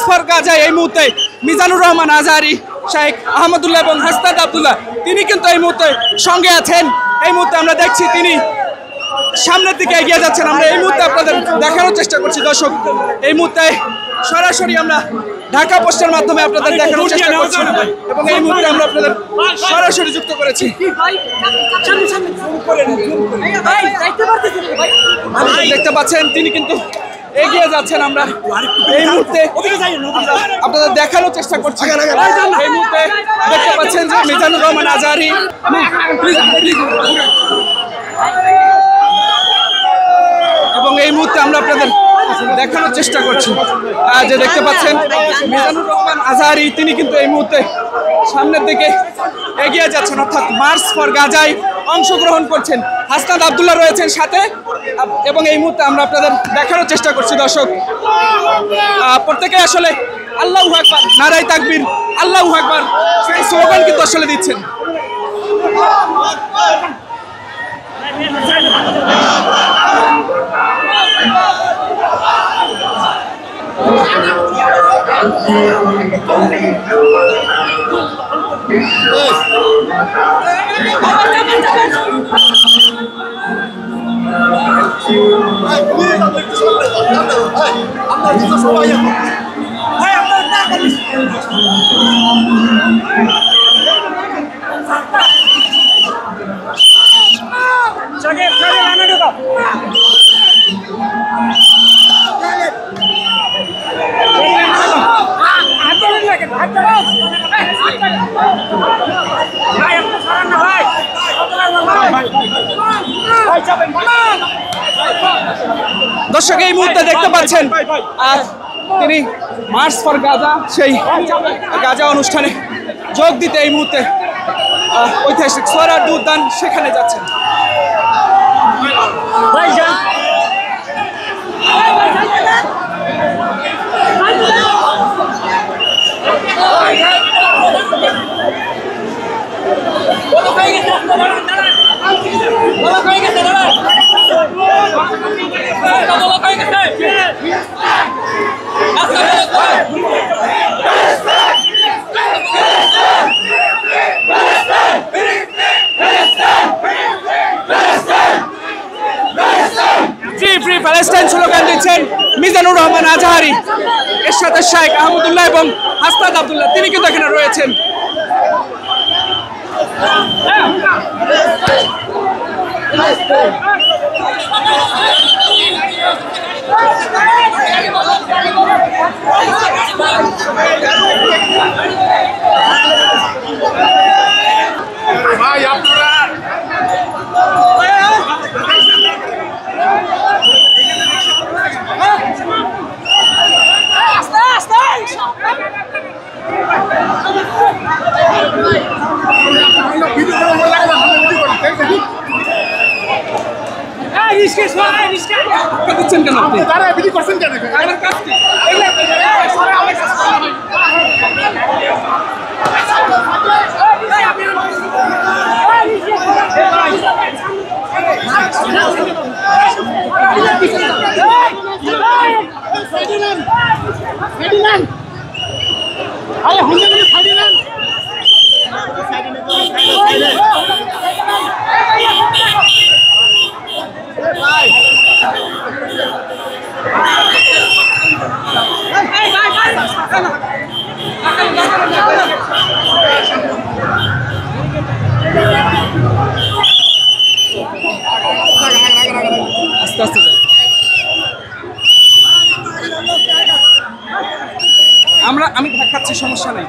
For Gaza এই মুহূর্তে মিজানুর রহমান আজহারি, শেখ আহমদুল্লাহ এবং হাসনাত আবদুল্লাহ তিনি কিন্তু এই মুহূর্তে সঙ্গে আছেন। এই মুহূর্তে আমরা দেখছি তিনি সামনের দিকে এগিয়ে যাচ্ছেন। আমরা এই মুহূর্তে আপনাদের দেখানোর চেষ্টা করছি দর্শক, এই মুহূর্তে সরাসরি আমরা ঢাকা পোস্টের মাধ্যমে আপনাদের দেখানোর চেষ্টা করছি এবং এই মুহূর্তে আমরা আপনাদের সরাসরি যুক্ত করেছি। দেখতে পাচ্ছেন তিনি কিন্তু এগিয়ে যাচ্ছেন। আমরা এই মুহূর্তে আপনাদের দেখানোর চেষ্টা করছি। এই মুহূর্তে দেখতে পাচ্ছেন যে মিজানুর রহমান আজহারি এবং এই মুহূর্তে আমরা আপনাদের দেখানোর চেষ্টা করছি যে দেখতে পাচ্ছেন মিজানুর রহমান আজহারি তিনি কিন্তু এই মুহূর্তে সামনের দিকে এগিয়ে যাচ্ছেন, অর্থাৎ মার্চ ফর গাজায় অংশগ্রহণ করছেন। হাসনাত আবদুল্লাহ রয়েছেন সাথে এবং এই মুহূর্তে আমরা আপনাদের দেখানোর চেষ্টা করছি দর্শক, প্রত্যেকে আসলে আল্লাহু আকবার, নারায়ে তাকবীর, আল্লাহু আকবার সেই স্লোগান কিন্তু আসলে দিচ্ছেন। দর্শক এই মুহূর্তে দেখতে পাচ্ছেন তিনি মার্চ ফর গাজা সেই গাজা অনুষ্ঠানে যোগ দিতে এই মুহূর্তে ঐতিহাসিক সোহরাওয়ার্দী উদ্যান সেখানে যাচ্ছেন। ফ্রি প্যালেস্টাইন স্লোগান দিচ্ছেন মিজানুর রহমান আজহারি, এর সাথে শেখ আহমদুল্লাহ এবং হাসনাত আবদুল্লাহ তিনি কিন্তু এখানে রয়েছেন। আমি ধাক্কাচ্ছি, সমস্যা নেই।